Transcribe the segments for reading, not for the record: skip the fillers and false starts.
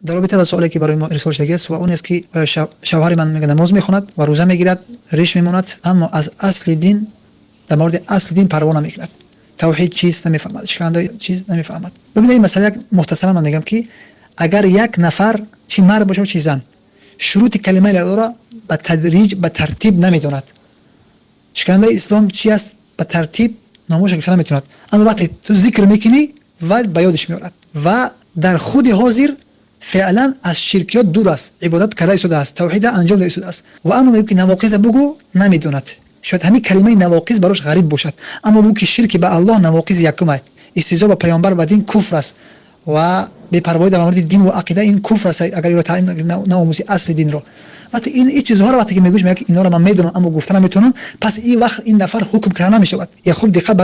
در رابطه با سوالی که برای ما ارسال شده است و اون است که شوهر من میگه نماز میخواند و روزه میگیرد، ریش میموند، اما از اصل دین، در مورد اصل دین پروا نمیکند. توحید چیست نمیفهمد، اشکال چیز نمیفهمد. ببینید این مسئله مختصرا من میگم که اگر یک نفر چی مرد باشه چی زن شروط کلمه لا اله به تدریج به ترتیب نمیدوند، اشکال اسلام چی است به ترتیب ناموش کلام میتوند، اما وقتی تو ذکر میکنی و به یادش میاد و در خود حاضر فعلا از شرکیات دور است، عبادت کرده شده است، توحید انجام داده شده است و اما میگه که نواقض بگو نمیدوند. شاید همین کلمه نواقض براش غریب باشد، اما میگه که شرک به الله نواقض یکم است، استهزاء با پیامبر و دین کفر است و بی‌پروایی در مورد دین و عقیده این کفر است اگر رو تعلیم ناموسی اصل دین رو. وقتی این چیزها رو وقتی که میگوش میگه اینا رو من میدونم اما گفتن نمیتونم، پس این وقت این نفر حکم کردن نمیشود. یا خوب دقت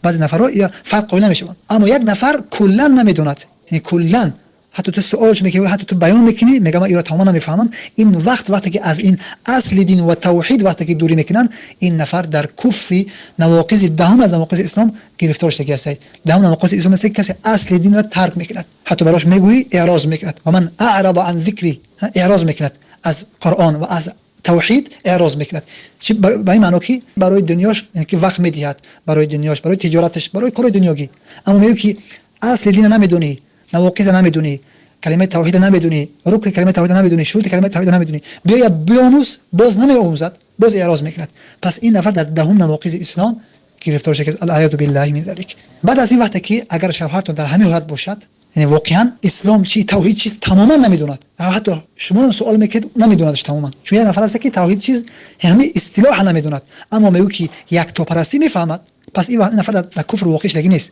بعضی نفرها یا فرق قائل نمیشوند، اما یک نفر کلا نمیدوند، یعنی کلا حتی تو سوالش میکنی حتی تو بیان میکنی میگم من اینا تماما نمیفهمم، این وقتی که از این اصل دین و توحید وقتی که دوری میکنن این نفر در کفر نواقض دهم از نواقض اسلام گرفتار شده است. دهم نواقض اسلام است کسی اصل دین را ترک میکند، حتی براش میگویی اعراض میکند و من اعرض عن ذکری، اعراض میکند از قرآن و از توحید اعراض میکند. چی به این معنی که برای دنیاش که وقت میدهد، برای دنیاش، برای تجارتش، برای کار دنیویی، اما میگه که اصل دین نمیدونی، نواقض نمیدونی، کلمه توحید نمیدونی، رکن کلمه توحید نمیدونی، شروط کلمه توحید نمیدونی، بیا بیاموز باز نمیآموزد، باز اعراض میکند. پس این نفر در دهم نواقض اسلام گرفتار شده. العیاذ بالله من ذلک. بعد از این وقتی که اگر شوهرتون در همین حالت باشد، یعنی واقعا اسلام چی توحید چیز تماما نمیدوند، حتی شما هم سوال میکنید نمیدوندش تماما، چون یک نفر است که توحید چیز همین اصطلاح نمیدوند اما میگه که یک تو پرستی میفهمد، پس این نفر در کفر واقعی شدگی نیست.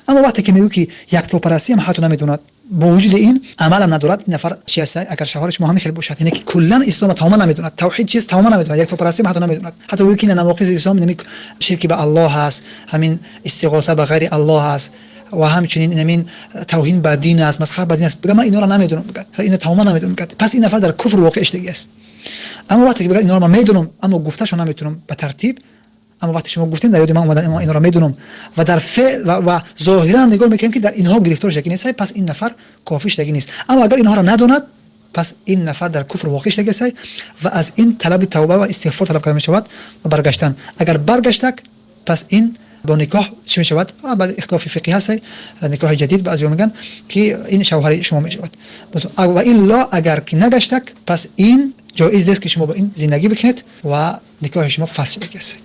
اما وقتی که میگه که یک تو پرستی هم حتی نمیدوند، با وجود این عملا ندارد، این نفر چی است؟ اگر شوهرش مهم خیلی باشد، یعنی که کلا اسلام تماما نمیدوند، توحید چیز تماما نمیدوند، یک تو پرستی حتی نمیدوند، حتی میگه که نواقض اسلام نمی شرک به الله هست، همین استغاثه به غیر الله هست و همچنین همین توهین به دین است، مسخره به دین است، بگم من اینا رو نمیدونم، بگم اینا تماما نمیدونم، پس این نفر در کفر واقع شدگی است. اما وقتی که بگم اینا رو من میدونم اما گفتهشو نمیتونم به ترتیب، اما وقتی شما گفتین در یاد من اومدن اینا رو میدونم و در فعل و ظاهرا نگاه میکنیم که در اینها گرفتار شدگی نیست، پس این نفر کافی شدگی نیست. اما اگر اینها رو نداند پس این نفر در کفر واقع شدگی است و از این طلب توبه و استغفار طلب کرده میشود و برگشتن. اگر برگشت پس این با نکاح چه میشود؟ بعد اختلاف فقهی هست، نکاح جدید بعضی میگن که این شوهر شما میشود و الا اگر که نگشت پس این جایز است که شما با این زندگی بکنید و نکاح شما فسخ شده است.